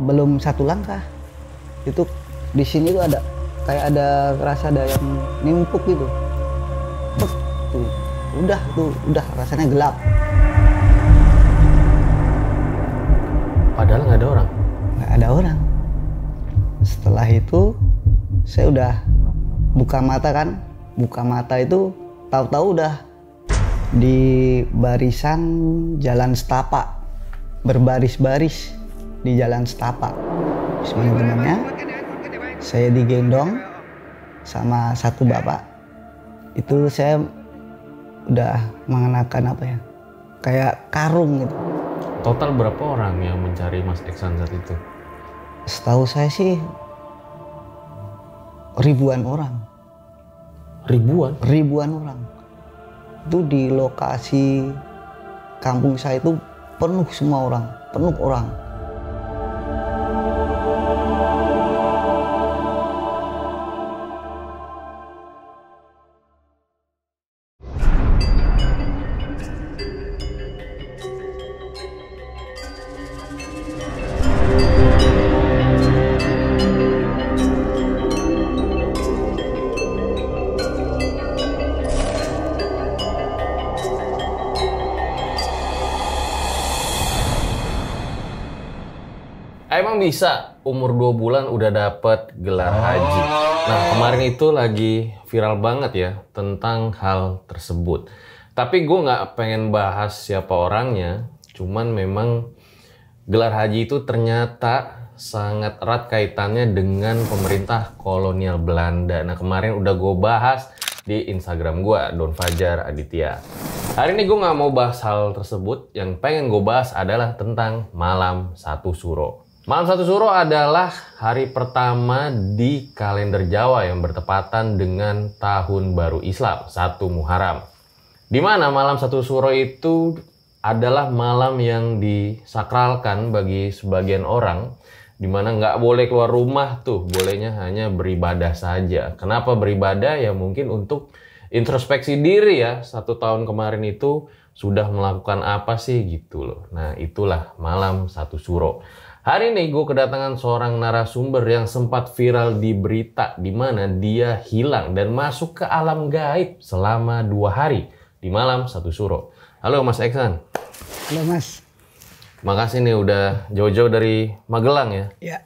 belum satu langkah itu di sini tuh ada kayak ada rasa ada yang nimpuk gitu. Bek, tuh udah rasanya gelap. Padahal nggak ada orang. Nggak ada orang. Setelah itu saya udah buka mata kan, buka mata itu tahu-tahu udah di barisan jalan setapak, berbaris-baris di jalan setapak. Bismillahirrahmanirrahim. Saya digendong sama satu bapak. Itu saya udah mengenakan apa ya, kayak karung gitu. Total berapa orang yang mencari Mas Eksan saat itu? Setahu saya sih ribuan orang. Ribuan orang. Itu di lokasi kampung saya itu penuh semua orang, penuh orang. Emang bisa umur 2 bulan udah dapet gelar haji. Nah, kemarin itu lagi viral banget ya tentang hal tersebut. Tapi gue nggak pengen bahas siapa orangnya, cuman memang gelar haji itu ternyata sangat erat kaitannya dengan pemerintah kolonial Belanda. Nah, kemarin udah gue bahas di Instagram gue, Don Fajar Aditya. Hari ini gue nggak mau bahas hal tersebut. Yang pengen gue bahas adalah tentang Malam Satu Suro. Malam Satu Suro adalah hari pertama di kalender Jawa yang bertepatan dengan Tahun Baru Islam, 1 Muharram. Di mana Malam Satu Suro itu adalah malam yang disakralkan bagi sebagian orang, di mana nggak boleh keluar rumah tuh, bolehnya hanya beribadah saja. Kenapa beribadah? Ya mungkin untuk introspeksi diri ya, 1 tahun kemarin itu sudah melakukan apa sih gitu loh. Nah itulah Malam Satu Suro. Hari ini gue kedatangan seorang narasumber yang sempat viral di berita di mana dia hilang dan masuk ke alam gaib selama 2 hari di Malam Satu Suro. Halo Mas Eksan. Halo Mas. Makasih nih udah jauh-jauh dari Magelang ya. Ya.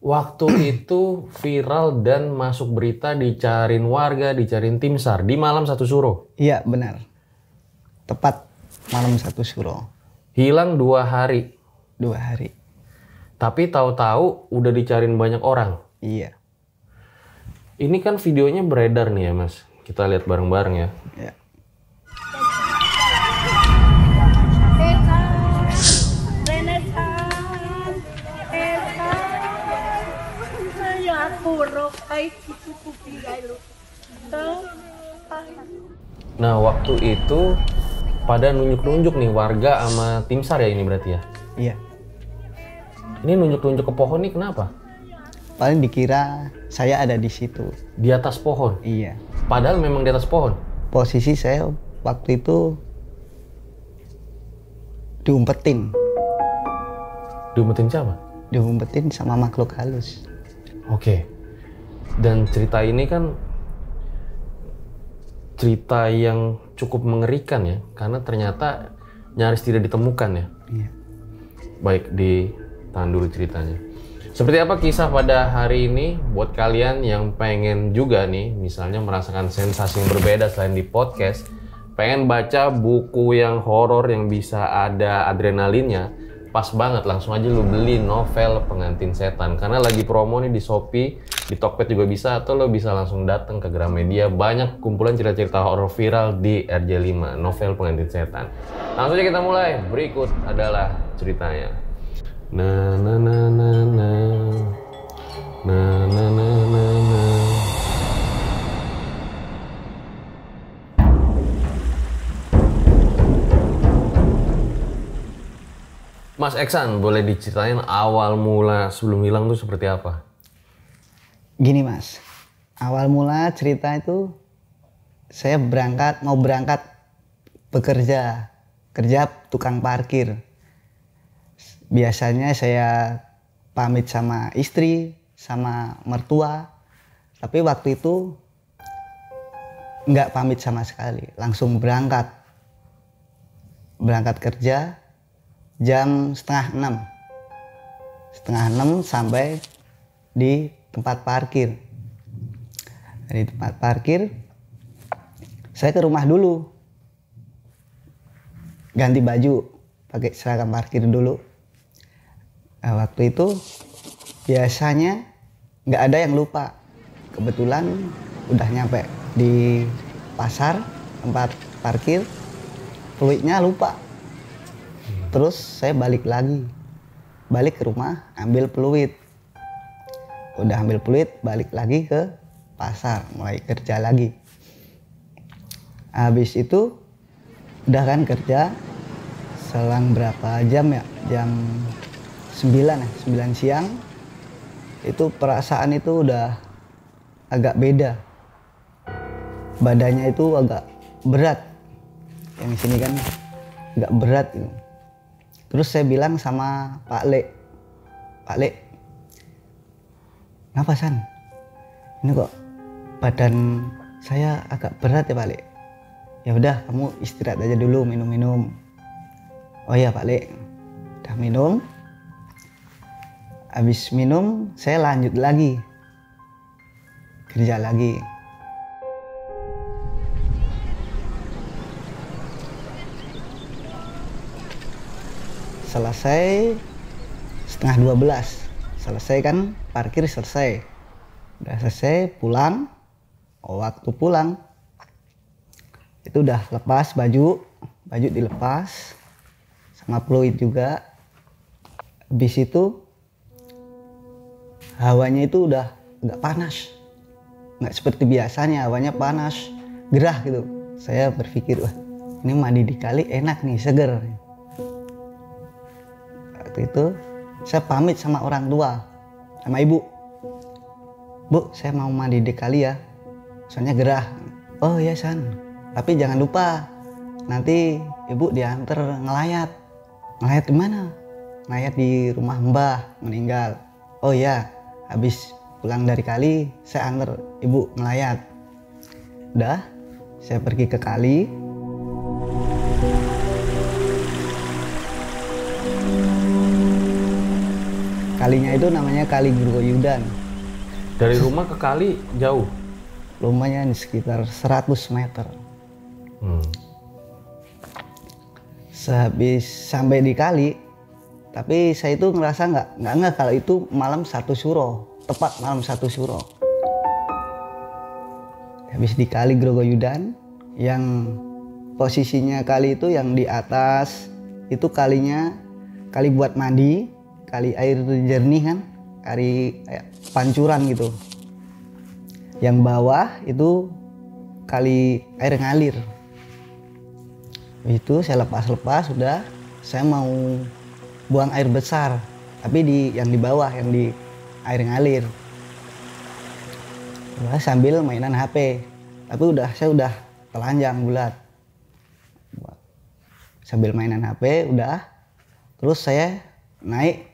Waktu itu viral dan masuk berita dicariin warga, dicariin tim SAR di Malam Satu Suro. Iya benar. Tepat Malam Satu Suro. Hilang 2 hari. 2 hari. Tapi tahu-tahu udah dicariin banyak orang. Iya. Ini kan videonya beredar nih ya Mas. Kita lihat bareng-bareng ya. Ya. Nah waktu itu pada nunjuk-nunjuk nih warga sama tim SAR ya ini berarti ya? Iya. Ini nunjuk-nunjuk ke pohon nih kenapa? Paling dikira saya ada di situ. Di atas pohon? Iya. Padahal memang di atas pohon? Posisi saya waktu itu diumpetin. Diumpetin siapa? Diumpetin sama makhluk halus. Oke. Dan cerita ini kan cerita yang cukup mengerikan ya. Karena ternyata nyaris tidak ditemukan ya. Iya. Baik, ditahan dulu ceritanya. Seperti apa kisah pada hari ini buat kalian yang pengen juga nih misalnya merasakan sensasi yang berbeda selain di podcast, pengen baca buku yang horor yang bisa ada adrenalinnya, pas banget langsung aja lu beli novel Pengantin Setan karena lagi promo nih di Shopee, di Tokped juga bisa, atau lo bisa langsung datang ke Gramedia, banyak kumpulan cerita-cerita horor viral di RJ5 novel Pengantin Setan. Langsung aja kita mulai. Berikut adalah ceritanya. Na na na na na na na na na na. Mas Eksan, boleh diceritain awal mula sebelum hilang tuh seperti apa? Gini Mas, awal mula cerita itu saya mau berangkat bekerja, kerja tukang parkir. Biasanya saya pamit sama istri, sama mertua. Tapi waktu itu nggak pamit sama sekali, langsung berangkat. Berangkat kerja jam setengah 6. Setengah 6 sampai di tempat parkir. Di tempat parkir, saya ke rumah dulu. Ganti baju, pakai seragam parkir dulu. Nah, waktu itu biasanya nggak ada yang lupa. Kebetulan udah nyampe di pasar tempat parkir, fluidnya lupa. Terus saya balik ke rumah, ambil peluit. Udah ambil peluit, balik lagi ke pasar, mulai kerja lagi. Habis itu udah kan kerja, selang berapa jam ya, jam 9 siang, itu perasaan itu udah agak beda. Badannya itu agak berat, yang di sini kan agak berat gitu. Terus saya bilang sama Pak Le, kenapa San? Ini kok badan saya agak berat ya Pak Le? Ya udah, kamu istirahat aja dulu, minum-minum. Oh iya Pak Le, udah minum. Habis minum, saya lanjut lagi kerja lagi. Selesai setengah 12. Selesai kan, parkir selesai. Udah selesai, pulang. Waktu pulang itu udah lepas baju dilepas sama peluit juga. Habis itu hawanya itu udah agak panas, nggak seperti biasanya, hawanya panas, gerah gitu. Saya berpikir, wah ini mandi di kali enak nih, seger. Waktu itu saya pamit sama orang tua, sama ibu. Bu, saya mau mandi di kali ya, soalnya gerah. Oh ya San, tapi jangan lupa nanti ibu diantar ngelayat. Ngelayat di mana? Ngelayat di rumah Mbah meninggal. Oh ya, habis pulang dari kali saya antar ibu ngelayat. Udah, saya pergi ke kali. Kalinya itu namanya Kali Grogoyudan. Dari rumah ke kali jauh? Lumayan, sekitar 100 meter. Sehabis sampai di kali, tapi saya itu ngerasa nggak kalau itu malam 1 Suro, tepat malam 1 Suro. Habis di Kali Grogoyudan, yang posisinya kali itu yang di atas itu kalinya kali buat mandi, kali air jernih kan, kali kayak pancuran gitu. Yang bawah itu kali air ngalir. Itu saya lepas udah, saya mau buang air besar, tapi yang di bawah, yang di air ngalir. Udah, sambil mainan HP, tapi saya udah telanjang bulat. Sambil mainan HP udah, terus saya naik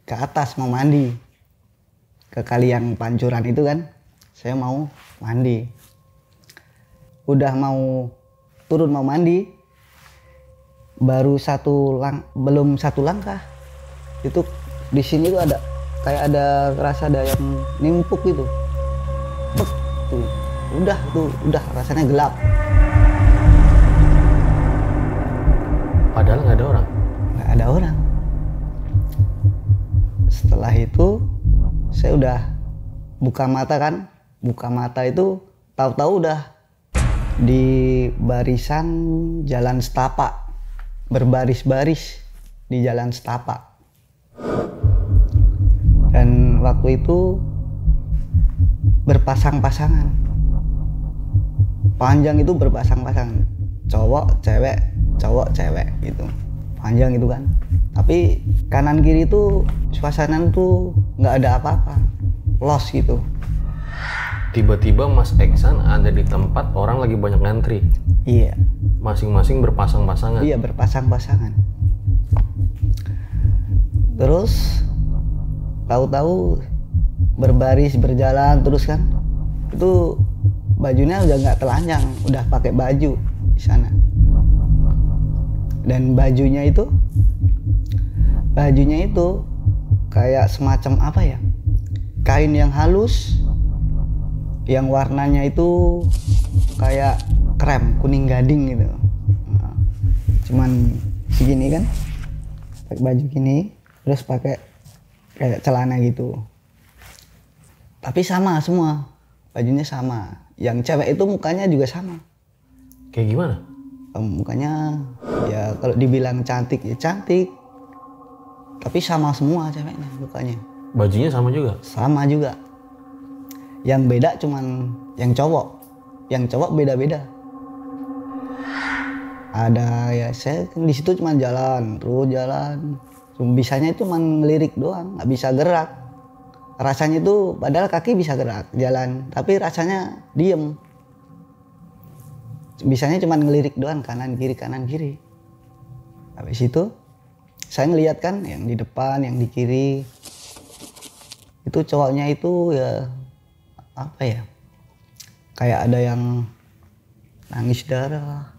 ke atas mau mandi ke kali yang pancuran itu kan. Saya mau mandi, udah mau turun mau mandi, baru belum satu langkah itu di sini tuh ada kayak rasa ada yang nimpuk gitu. Tuh, udah rasanya gelap. Padahal nggak ada orang. Nggak ada orang. Setelah itu saya udah buka mata itu tahu-tahu udah di barisan jalan setapak, berbaris-baris di jalan setapak. Dan waktu itu berpasang-pasangan, panjang itu berpasang-pasangan, cowok cewek gitu, panjang gitu kan. Tapi kanan kiri itu suasana tuh nggak ada apa-apa, los gitu. Tiba-tiba Mas Eksan ada di tempat orang lagi banyak ngantri. Iya. Masing-masing berpasang-pasangan. Iya, berpasang-pasangan. Terus tahu-tahu berbaris berjalan terus kan, itu bajunya udah nggak telanjang, udah pakai baju di sana. Dan bajunya itu kayak semacam apa ya, kain yang halus yang warnanya itu kayak krem kuning gading gitu. Nah, cuman segini kan, pakai baju gini terus pakai kayak celana gitu, tapi sama semua, bajunya sama. Yang cewek itu mukanya juga sama. Kayak gimana? Mukanya ya kalau dibilang cantik ya cantik, tapi sama semua ceweknya mukanya. Bajunya sama juga? Sama juga. Yang beda cuman yang cowok. Yang cowok beda-beda. Ada ya, saya di situ cuma jalan, terus jalan. Bisanya itu cuma ngelirik doang, nggak bisa gerak. Rasanya itu padahal kaki bisa gerak, jalan, tapi rasanya diem. Bisanya cuma ngelirik doang, kanan kiri. Habis itu saya ngeliat kan yang di depan, yang di kiri. Itu cowoknya itu ya apa ya, kayak ada yang nangis darah,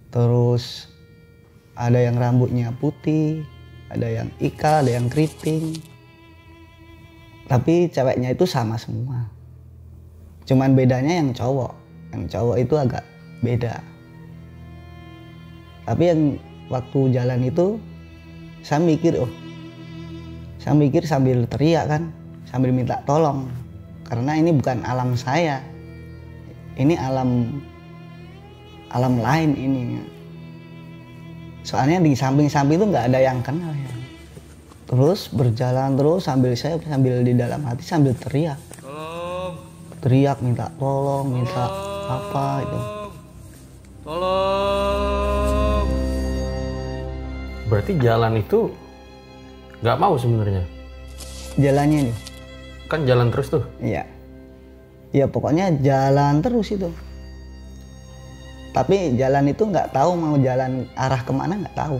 terus ada yang rambutnya putih, ada yang ika, ada yang keriting. Tapi ceweknya itu sama semua, cuman bedanya yang cowok itu agak beda. Tapi yang waktu jalan itu saya mikir sambil teriak kan, sambil minta tolong, karena ini bukan alam saya, ini alam lain ini. Soalnya di samping-samping itu nggak ada yang kenal ya. Terus berjalan terus sambil di dalam hati sambil teriak, minta tolong, minta apa itu. Tolong. Berarti jalan itu nggak mau sebenarnya? Jalannya nih? Kan jalan terus tuh? Iya. Ya pokoknya jalan terus itu. Tapi jalan itu nggak tahu mau jalan arah kemana, nggak tahu.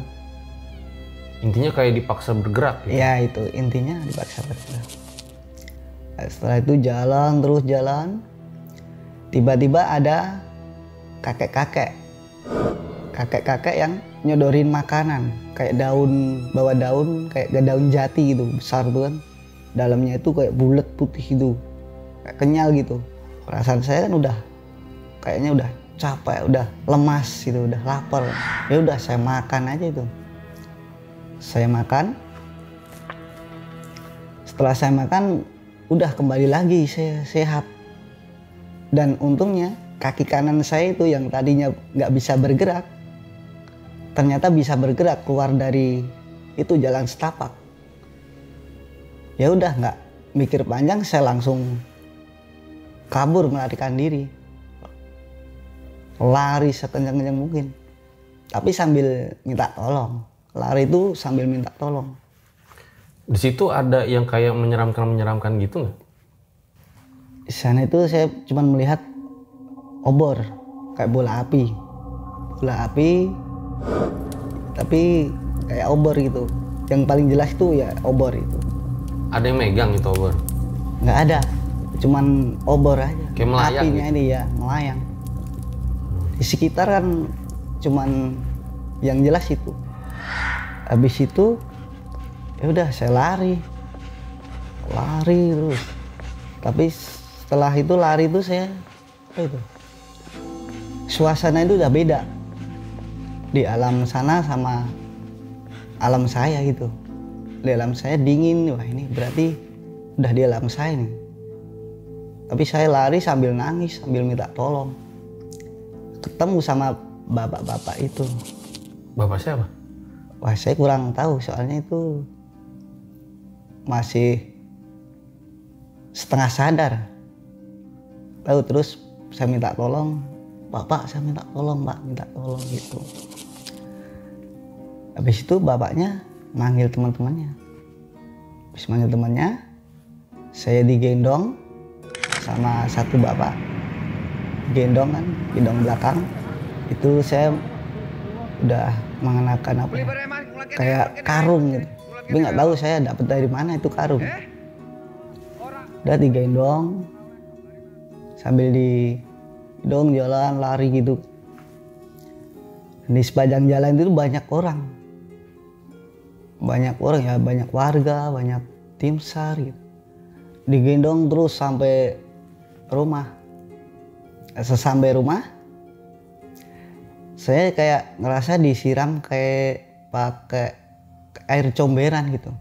Intinya kayak dipaksa bergerak gitu? Ya itu intinya dipaksa bergerak. Setelah itu jalan terus jalan, tiba-tiba ada kakek-kakek yang nyodorin makanan, kayak bawa daun kayak daun jati gitu, besar tuh kan, dalamnya itu kayak bulat putih itu, kayak kenyal gitu. Perasaan saya kan kayaknya udah capek, udah lemas gitu, udah lapar. Ya udah saya makan aja itu. Saya makan. Setelah saya makan, udah kembali lagi saya sehat. Dan untungnya kaki kanan saya itu yang tadinya nggak bisa bergerak, ternyata bisa bergerak keluar dari itu jalan setapak. Ya udah nggak mikir panjang, saya langsung kabur, melarikan diri, lari sekencang-kencang mungkin, tapi sambil minta tolong. Lari itu sambil minta tolong. Di situ ada yang kayak menyeramkan gitu nggak? Di sana itu saya cuma melihat obor kayak bola api, tapi kayak obor gitu. Yang paling jelas itu ya obor itu. Ada yang megang itu obor? Nggak ada, cuman obor aja. Kayak melayang apinya gitu? Ini ya melayang. Di sekitar kan cuman yang jelas itu. Habis itu ya udah saya lari terus. Tapi setelah itu lari itu saya suasana itu udah beda. Di alam sana sama alam saya gitu. Di alam saya dingin, wah ini berarti udah di alam saya nih. Tapi saya lari sambil nangis, sambil minta tolong. Ketemu sama bapak-bapak itu. Bapak siapa? Wah saya kurang tahu, soalnya itu masih setengah sadar. Tahu, terus saya minta tolong, Bapak saya minta tolong, Pak, minta tolong gitu. Habis itu bapaknya manggil teman-temannya. Habis manggil temannya, saya digendong sama satu bapak. Gendong belakang. Itu saya udah mengenakan apa ya, kayak karung gitu. Tapi nggak tahu saya dapat dari mana itu karung. Udah digendong sambil didong jalan lari gitu. Di sepanjang jalan itu banyak orang ya, banyak warga, banyak tim SAR gitu. Digendong terus sampai rumah. Sesampai rumah saya kayak ngerasa disiram kayak pakai air comberan gitu.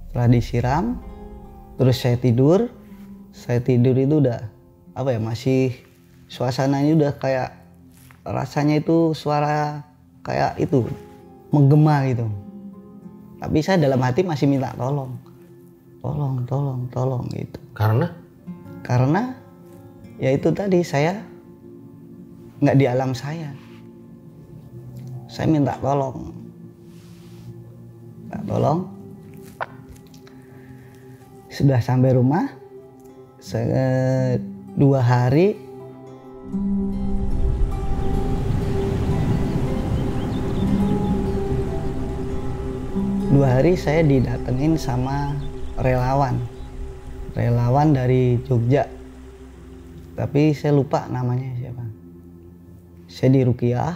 Setelah disiram terus saya tidur itu udah apa ya, masih suasananya udah kayak rasanya itu suara kayak itu menggema gitu. Tapi saya dalam hati masih minta tolong gitu. Karena ya itu tadi, saya nggak di alam saya minta tolong. Sudah sampai rumah 2 hari saya didatengin sama relawan dari Jogja, tapi saya lupa namanya siapa. Saya diruqyah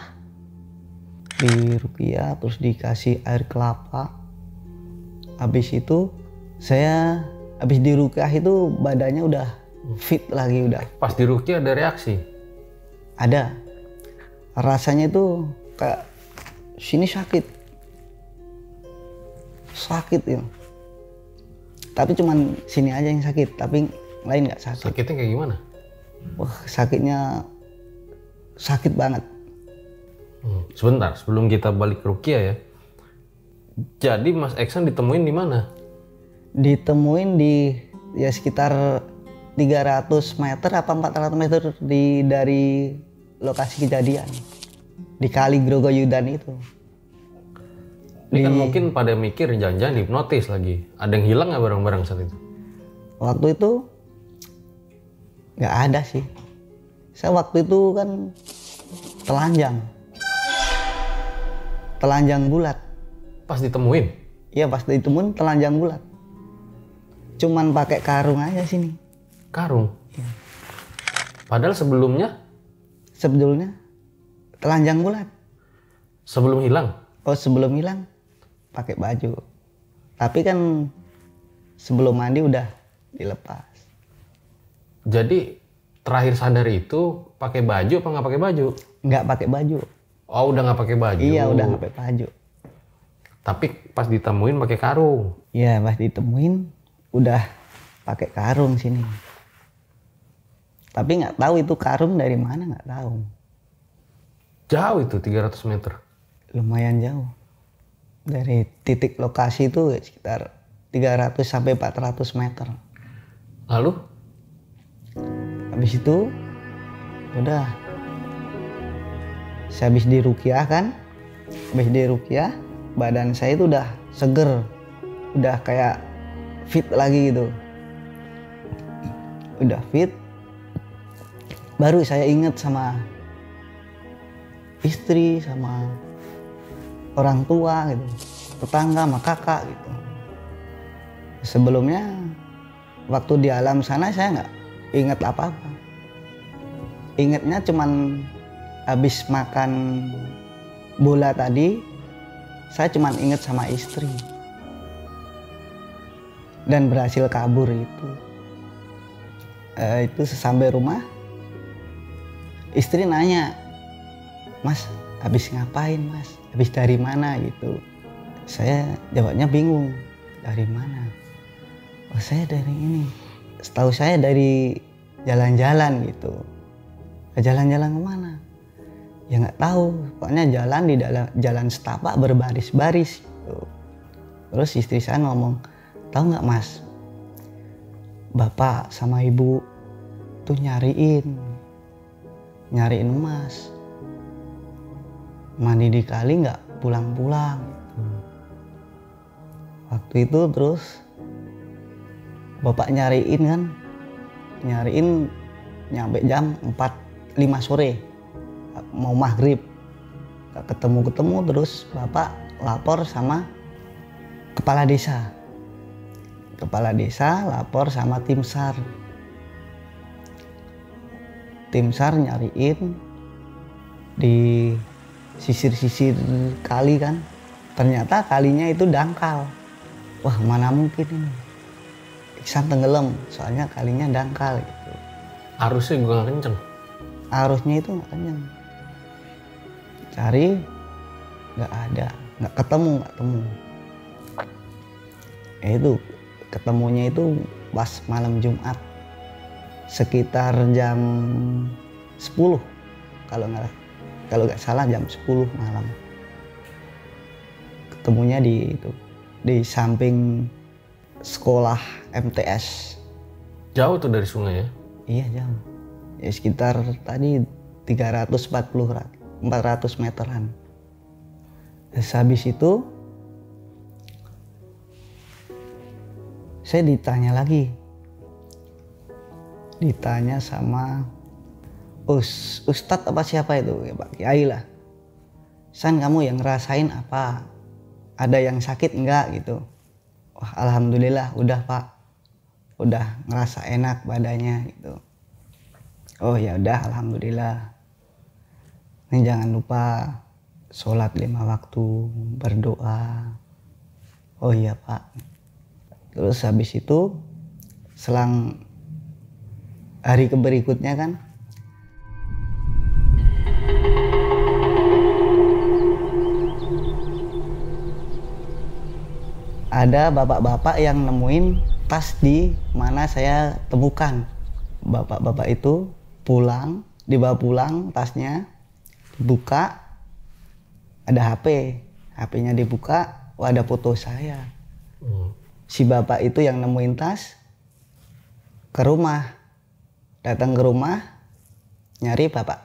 terus dikasih air kelapa. Habis itu saya diruqyah itu badannya udah fit lagi udah. Pas diruqyah ada reaksi? Ada. Rasanya itu kayak sini sakit ya. Tapi cuman sini aja yang sakit, tapi lain nggak sakit. Sakitnya kayak gimana? Wah, sakitnya sakit banget. Sebentar, sebelum kita balik ke ruqyah ya. Jadi Mas Eksan ditemuin di mana? Ditemuin di ya sekitar 300 meter apa 400 meter dari lokasi kejadian. Di Kali Grogoyudan itu. Ini kan mungkin pada mikir jangan-jangan hipnotis lagi. Ada yang hilang nggak barang-barang saat itu? Waktu itu nggak ada sih. Saya waktu itu kan telanjang bulat. Pas ditemuin? Iya, pas ditemuin telanjang bulat. Cuman pakai karung aja sini. Karung? Ya. Padahal sebelumnya telanjang bulat. Sebelum hilang? Oh, sebelum hilang pakai baju. Tapi kan sebelum mandi udah dilepas. Jadi terakhir sadar itu pakai baju apa nggak pakai baju? Nggak pakai baju. Oh, udah nggak pakai baju? Iya, udah nggak pakai baju. Tapi pas ditemuin pakai karung? Iya, pas ditemuin udah pakai karung sini. Tapi nggak tahu itu karung dari mana, nggak tahu. Jauh itu 300 meter? Lumayan jauh. Dari titik lokasi itu sekitar 300 sampai 400 meter. Lalu? Habis itu udah saya habis diruqyah kan. Habis diruqyah badan saya itu udah seger. Udah kayak fit lagi gitu. Udah fit. Baru saya ingat sama istri, sama orang tua gitu, tetangga sama kakak gitu. Sebelumnya waktu di alam sana saya nggak ingat apa-apa. Ingatnya cuman habis makan bola tadi, saya cuman ingat sama istri. Dan berhasil kabur itu. Itu sesampai rumah, istri nanya, "Mas, habis ngapain Mas? Habis dari mana?" gitu. Saya jawabnya bingung, dari mana? Oh, saya dari ini. Setahu saya dari jalan-jalan gitu. Jalan-jalan kemana? Ya nggak tahu. Pokoknya jalan di jalan setapak berbaris-baris gitu. Terus istri saya ngomong, "Tahu nggak Mas? Bapak sama ibu tuh nyariin Mas. Mandi di kali nggak pulang-pulang." Waktu itu terus bapak nyariin nyampe jam 4-5 sore mau maghrib, gak ketemu terus bapak lapor sama kepala desa. Kepala desa lapor sama tim SAR. Tim SAR nyariin di sisir-sisir kali kan. Ternyata kalinya itu dangkal. Wah, mana mungkin ini. Iksan tenggelam, soalnya kalinya dangkal gitu. Arusnya juga nggak kenceng. Arusnya itu nggak kenceng. Cari, nggak ada, nggak ketemu. Itu ketemunya itu pas malam Jumat sekitar jam 10 kalau nggak salah jam 10 malam. Ketemunya di samping sekolah MTS. Jauh tuh dari sungai ya? Iya jauh. Ya sekitar tadi 400 meteran. Terus habis itu saya ditanya lagi. Ditanya sama Ustadz apa siapa itu? Ya Pak Kiai lah. San, kamu yang ngerasain apa? Ada yang sakit enggak gitu? Wah, alhamdulillah udah Pak. Udah ngerasa enak badannya gitu. Oh ya udah, alhamdulillah. Ini jangan lupa sholat 5 waktu, berdoa. Oh iya Pak. Terus habis itu selang hari berikutnya kan ada bapak-bapak yang nemuin tas di mana saya temukan. Bapak-bapak itu pulang, dibawa pulang tasnya, dibuka, ada HP. HP-nya dibuka, oh ada foto saya. Si bapak itu yang nemuin tas ke rumah, datang ke rumah nyari bapak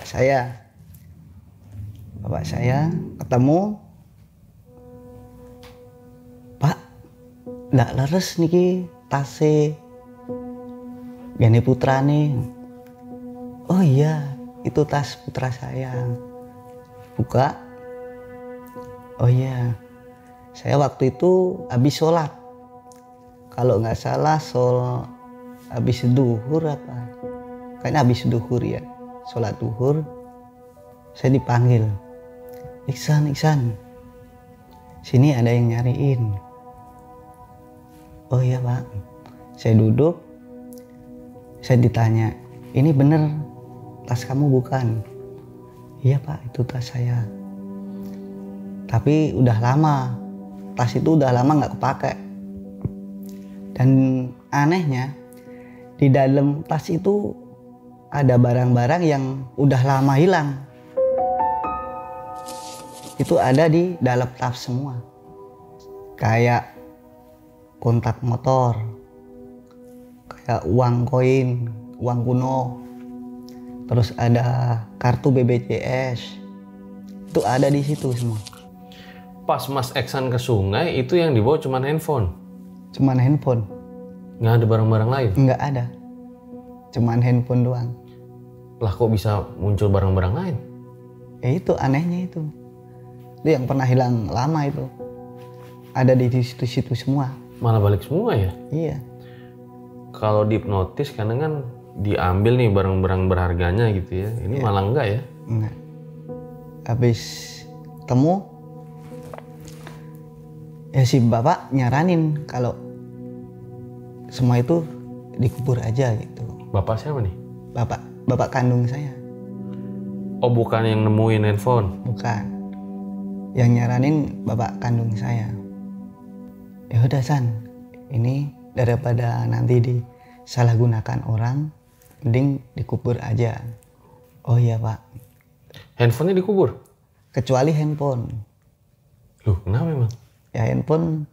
saya ketemu, Pak nggak leres niki tase Gani Putra nih. Oh iya, itu tas putra saya. Buka, oh iya, saya waktu itu habis sholat. Kalau nggak salah habis duhur apa? Kayaknya habis duhur ya. Sholat duhur. Saya dipanggil. Iksan. Sini ada yang nyariin. Oh iya Pak. Saya duduk. Saya ditanya. Ini bener tas kamu bukan? Iya Pak, itu tas saya. Tapi udah lama. Tas itu udah lama nggak kepake. Dan anehnya di dalam tas itu ada barang-barang yang udah lama hilang. Itu ada di dalam tas semua. Kayak kontak motor, kayak uang koin, uang kuno. Terus ada kartu BPJS. Itu ada di situ semua. Pas Mas Iksan ke sungai itu yang dibawa cuman handphone. Cuman handphone. Nggak ada barang-barang lain? Nggak ada. Cuman handphone doang. Lah kok bisa muncul barang-barang lain? Ya itu anehnya itu. Itu yang pernah hilang lama itu. Ada di situ-situ semua. Malah balik semua ya? Iya. Kalau dihipnotis kadang kan diambil nih barang-barang berharganya gitu ya. Ini iya. Malah enggak ya? Enggak. Habis temu, ya si bapak nyaranin kalau semua itu dikubur aja gitu. Bapak siapa nih? Bapak kandung saya. Oh, bukan yang nemuin handphone? Bukan. Yang nyaranin bapak kandung saya. Ya udah San, ini daripada nanti disalahgunakan orang, mending dikubur aja. Oh iya Pak. Handphonenya dikubur? Kecuali handphone. Loh, kenapa emang? Ya handphone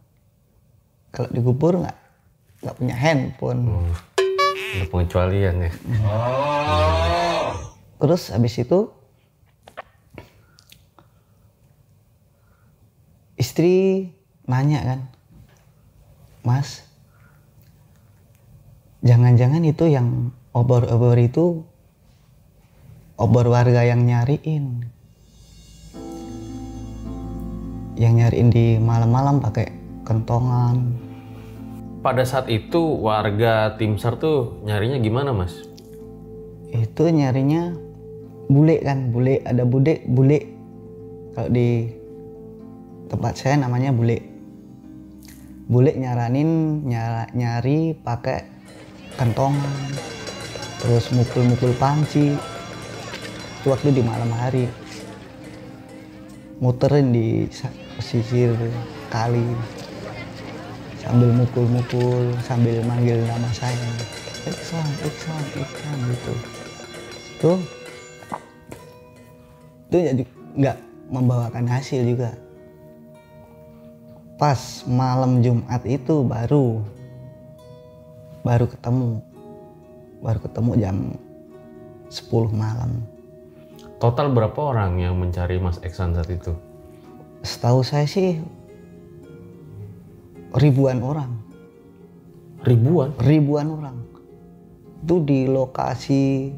kalau dikubur nggak punya handphone. Ada pengecualian ya. Terus habis itu istri nanya kan, Mas, jangan-jangan itu yang obor-obor itu obor warga yang nyariin. yang nyariin di malam-malam pakai kentongan. Pada saat itu warga tim SAR tuh nyarinya gimana, Mas? Itu nyarinya bule kan, bule, ada bule. Kalau di tempat saya namanya bule. Bule nyaranin nyari pakai kentongan, terus mukul-mukul panci. Itu waktu di malam hari, muterin di pesisir kali sambil mukul-mukul, sambil manggil nama saya, Iksan gitu. Itu jadi nggak membawakan hasil juga. Pas malam Jumat itu baru ketemu jam 10 malam. Total berapa orang yang mencari Mas Iksan saat itu? Setahu saya sih ribuan orang. Ribuan orang. Itu di lokasi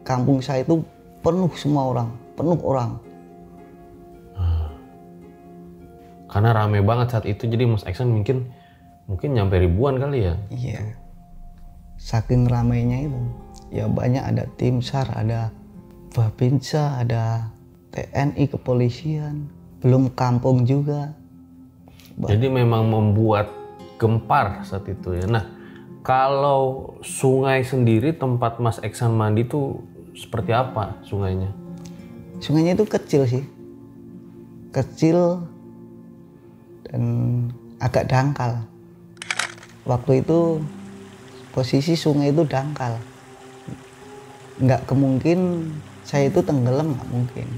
kampung saya itu penuh semua orang, penuh orang. Karena rame banget saat itu, jadi Mas Iksan mungkin nyampe ribuan kali ya? Iya. Saking ramainya itu. Ya banyak, ada tim SAR, ada Babinsa, ada TNI, kepolisian, belum kampung juga. Jadi memang membuat gempar saat itu ya. Nah, kalau sungai sendiri tempat Mas Iksan mandi tuh seperti apa sungainya? Sungainya itu kecil sih. Kecil dan agak dangkal. Waktu itu posisi sungai itu dangkal. Nggak kemungkin saya itu tenggelam, nggak mungkin.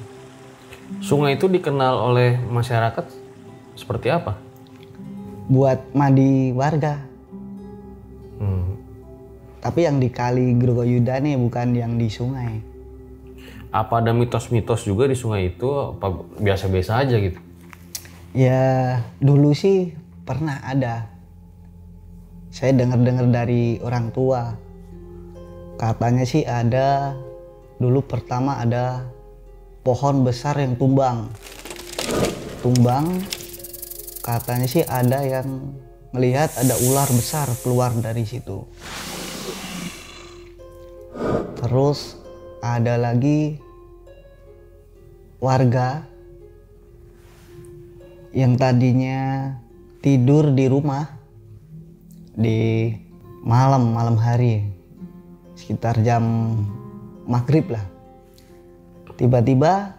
Sungai itu dikenal oleh masyarakat seperti apa? Buat mandi warga. Tapi yang di Kali Grogoyudan nih, bukan yang di sungai. Apa ada mitos-mitos juga di sungai itu? Apa biasa-biasa aja gitu? Ya dulu sih pernah ada. Saya dengar-dengar dari orang tua. Katanya sih ada, dulu pertama ada pohon besar yang tumbang. Katanya sih ada yang melihat ada ular besar keluar dari situ. Terus ada lagi warga yang tadinya tidur di rumah di malam hari, sekitar jam maghrib lah, tiba-tiba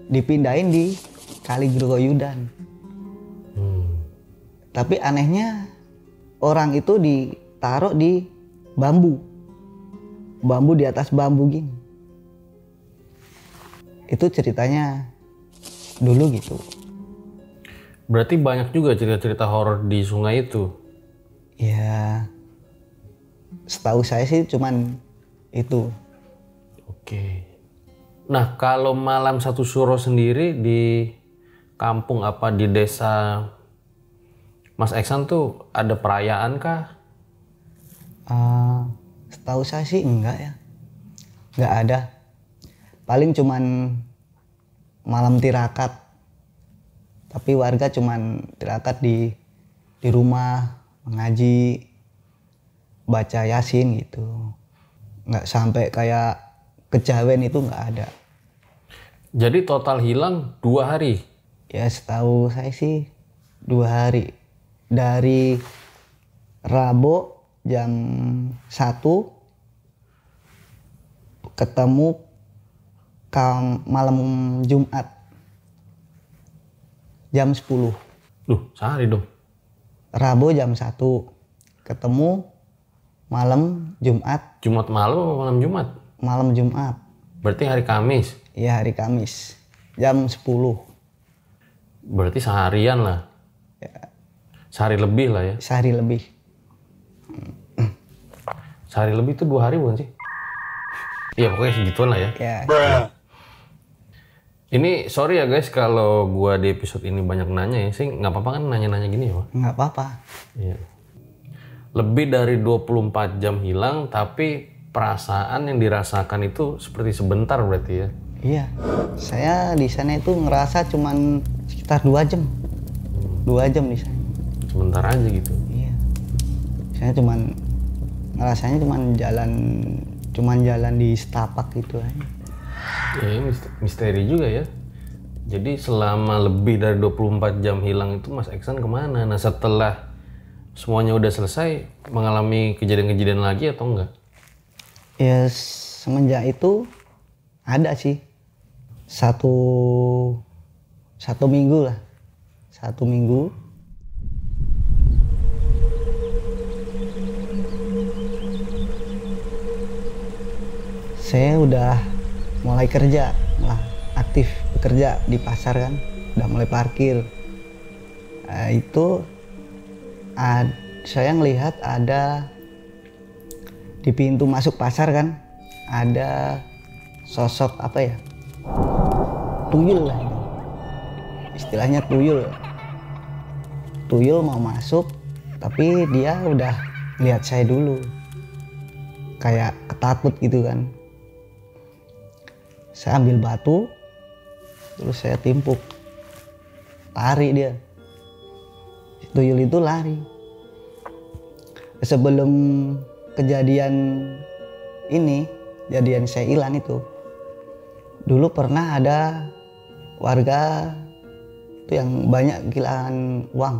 dipindahin di Kali Grogoyudan. Tapi anehnya orang itu ditaruh di bambu di atas bambu gini. Itu ceritanya dulu gitu. Berarti banyak juga cerita-cerita horor di sungai itu? Ya, setahu saya sih cuman itu. Oke. Nah, kalau malam satu suro sendiri di kampung apa di desa Mas Iksan tuh ada perayaan kah? Setahu saya sih enggak ya. Enggak ada. Paling cuman malam tirakat. Tapi warga cuman tirakat di rumah, mengaji, baca Yasin gitu. Enggak sampai kayak kejawen itu enggak ada. Jadi total hilang 2 hari? Ya setahu saya sih 2 hari. Dari Rabu jam 1 ketemu malam Jumat jam 10. Duh, sehari dong. Rabu jam 1 ketemu malam Jumat. Jumat malam atau malam Jumat? Malam Jumat. Berarti hari Kamis? Iya, hari Kamis jam 10. Berarti seharian lah. Ya. Sehari lebih lah ya. Sehari lebih. Sehari lebih itu 2 hari bukan sih? Iya pokoknya segituan lah ya. Ya. Ini sorry ya guys kalau gua di episode ini banyak nanya ya. Sih nggak apa-apa kan nanya-nanya gini ya Pak? Nggak apa-apa. Iya. Lebih dari 24 jam hilang tapi perasaan yang dirasakan itu seperti sebentar berarti ya? Iya. Saya di sana itu ngerasa cuman sekitar 2 jam. 2 jam di sana. Sebentar aja gitu. Iya. Saya ngerasanya cuman jalan di setapak gitu aja. Ya, ini misteri juga ya. Jadi selama lebih dari 24 jam hilang itu Mas Iksan kemana? Nah setelah semuanya udah selesai, mengalami kejadian-kejadian lagi atau enggak? Ya semenjak itu ada sih. Satu minggu lah. 1 minggu. Saya udah mulai kerja, aktif bekerja di pasar kan, udah mulai parkir. Saya ngelihat ada di pintu masuk pasar kan, ada sosok apa ya, tuyul lah itu. Istilahnya tuyul mau masuk, tapi dia udah lihat saya dulu, kayak ketakut gitu kan. Saya ambil batu, terus saya timpuk, lari dia. Tuyul itu lari. Sebelum kejadian saya hilang itu, dulu pernah ada warga itu yang banyak kehilangan uang,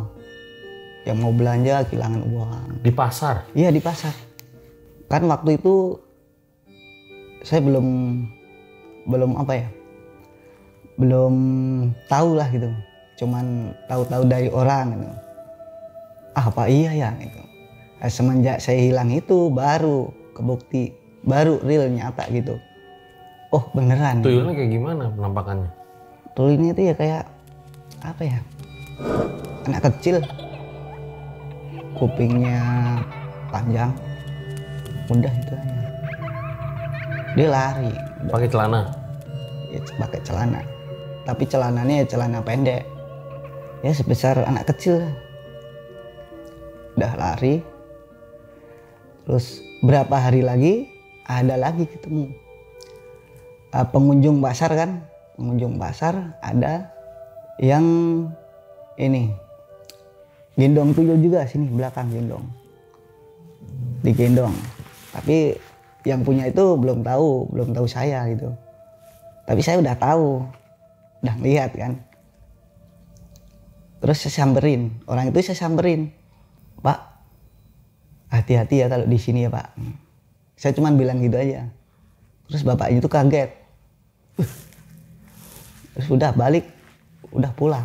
yang mau belanja kehilangan uang. Di pasar? Iya di pasar. Kan waktu itu saya belum tahu lah gitu, cuman tahu dari orang gitu. Apa iya ya gitu. Semenjak saya hilang itu baru kebukti, baru real nyata gitu. Oh beneran. Tuyulnya kayak gimana penampakannya? Tuyulnya itu ya kayak apa ya, anak kecil, kupingnya panjang, udah itu aja. Dia lari. Pakai celana? Ya, pakai celana. Tapi celananya ya celana pendek. Ya sebesar anak kecil. Udah lari. Terus berapa hari lagi ada lagi ketemu. Pengunjung pasar kan. Pengunjung pasar ada yang ini. Gendong tuyul juga sini belakang gendong. Digendong. Tapi yang punya itu belum tahu saya gitu. Tapi saya udah tahu, udah lihat kan. Terus saya samperin, orang itu saya samperin, Pak, hati-hati ya kalau di sini ya Pak. Saya cuma bilang gitu aja. Terus bapaknya itu kaget. Terus udah balik, udah pulang.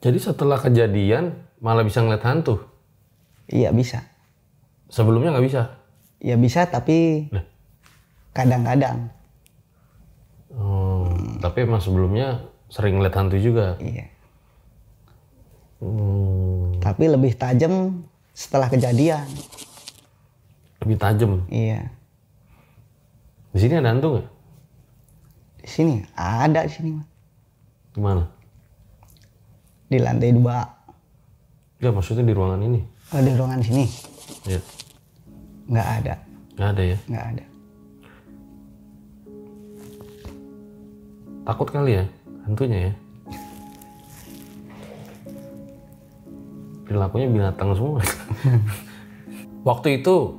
Jadi setelah kejadian malah bisa ngeliat hantu? Iya bisa. Sebelumnya nggak bisa? Ya bisa tapi kadang-kadang. Tapi emang sebelumnya sering ngeliat hantu juga? Iya. Tapi lebih tajam setelah kejadian. Lebih tajam? Iya. Di sini ada hantu nggak? Di sini ada di sini. Di mana? Di lantai 2. Ya maksudnya di ruangan ini? Oh, di ruangan sini? Iya. Nggak ada. Nggak ada ya? Nggak ada. Takut kali ya hantunya ya? Perilakunya binatang semua. Waktu itu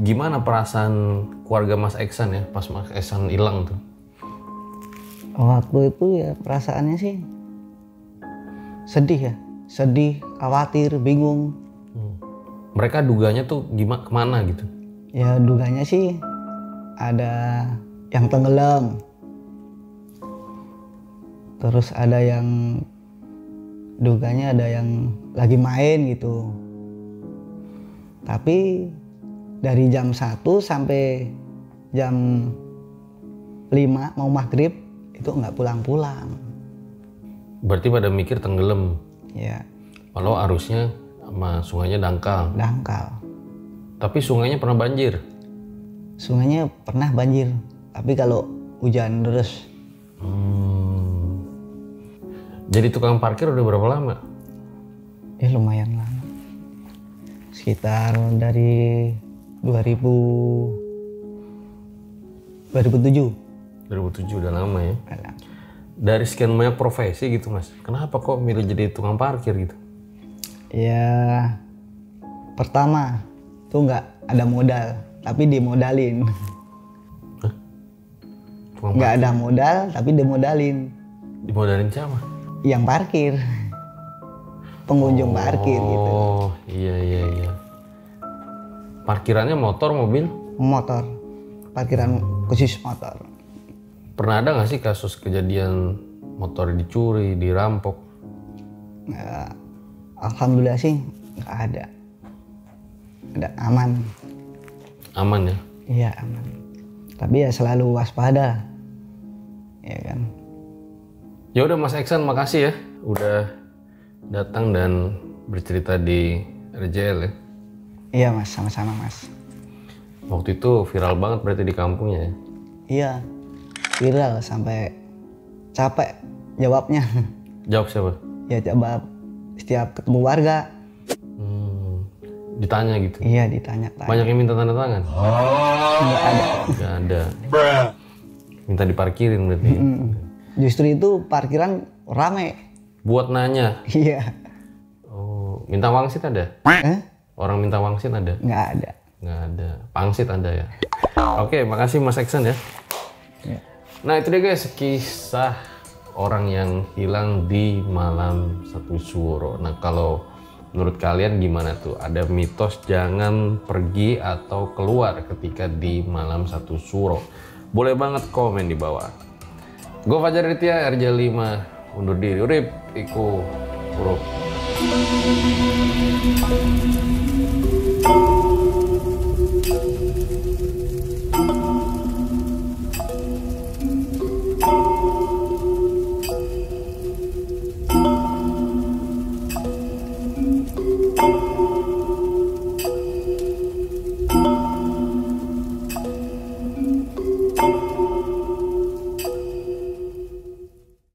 gimana perasaan keluarga Mas Iksan ya pas Mas Iksan hilang tuh? Waktu itu ya perasaannya sih sedih ya. Sedih, khawatir, bingung. Mereka duganya tuh gimana, kemana gitu? Ya duganya sih ada yang tenggelam. Terus ada yang duganya ada yang lagi main gitu. Tapi dari jam 1 sampai jam 5 mau maghrib itu nggak pulang-pulang. Berarti pada mikir tenggelam? Ya. Walau arusnya sama sungainya dangkal? Dangkal. Tapi sungainya pernah banjir? Sungainya pernah banjir, tapi kalau hujan deras. Jadi tukang parkir udah berapa lama? Ya lumayan lama. Sekitar dari 2007. 2007 udah lama ya. Dari sekian banyak profesi gitu Mas, kenapa kok milih jadi tukang parkir gitu? Ya pertama tuh nggak ada modal, tapi dimodalin. Tukang Nggak ada modal, tapi dimodalin. dimodalin siapa? Yang parkir, pengunjung parkir gitu. Oh iya. Parkirannya motor, mobil? Motor, parkiran khusus motor. Pernah ada nggak sih kasus kejadian motor dicuri, dirampok? Ya, alhamdulillah sih nggak ada. Ada aman. Aman ya? Iya aman. Tapi ya selalu waspada. Ya kan. Ya udah Mas Eksan, makasih ya udah datang dan bercerita di RJL ya. Iya mas, sama-sama mas. Waktu itu viral banget berarti di kampungnya ya? Iya, viral sampai capek jawabnya. Jawab siapa? Ya coba setiap ketemu warga. Ditanya gitu? Iya ditanya. Banyak yang minta tanda tangan? Nggak ada. Nggak ada. Minta diparkirin berarti? Justru itu parkiran rame. Buat nanya? Iya. Oh, minta wangsit ada? Orang minta wangsit ada? Nggak ada. Nggak ada. Pangsit ada ya? Oke, makasih Mas Eksan ya. Ya. Nah itu dia guys, kisah orang yang hilang di malam satu suro. Nah kalau menurut kalian gimana tuh? Ada mitos jangan pergi atau keluar ketika di malam satu suro? Boleh banget komen di bawah. Gue Fajar Ditya, RJ5 undur diri. Urip, iku, huruf.